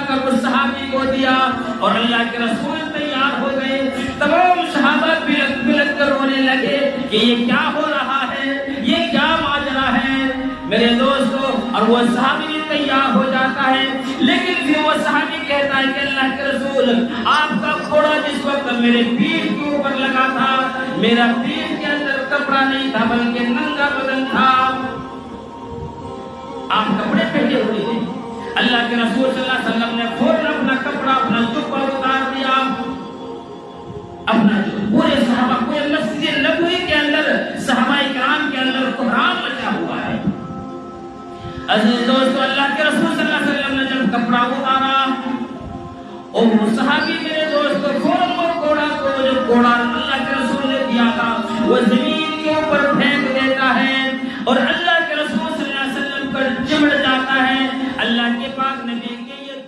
کر اس صحابی کو دیا اور اللہ کے رسول تیار ہو گئے. تمام صحابہ بلند کر رونے لگے کہ یہ کیا ہو رہا ہے, یہ کیا ماجرا ہے میرے دوستو. اور وہ صحابی بھی تیار ہو جاتا ہے, لیکن پھر وہ صحابی کہتا ہے کہ اللہ کے رسول آپ کا گھوڑا جس وقت میرے پیٹھ کے اوپر لگا تھا, میرا پیٹھ کے اندر کپڑا نہیں تھا بلکہ ننگا بدن تھا. آپ کپڑے پہنے ہوئے ہیں. اللہ کے رسول صلی اللہ علیہ وسلم نے فوراً اپنا کپڑا اپنا جبہ اتار دیا. اپنا پورے صحابہ پورے مسجد نبوی کے اندر صحابہ کرام کے اندر کوہرام مچا ہوا ہے. عزیز دوستو اللہ کے رسول صلی اللہ علیہ وسلم نے جب کپڑا اتارا اور صحابی میرے دوستو فوراً وہ گھوڑا کو جو گھوڑا اللہ کے رسول نے دیا تھا وہ زمین کے اوپر پھینک دیتا ہے اور اللہ کے رسول صلی اللہ علیہ وسلم پر چمڑ جاتا ہے. اللہ کے پاک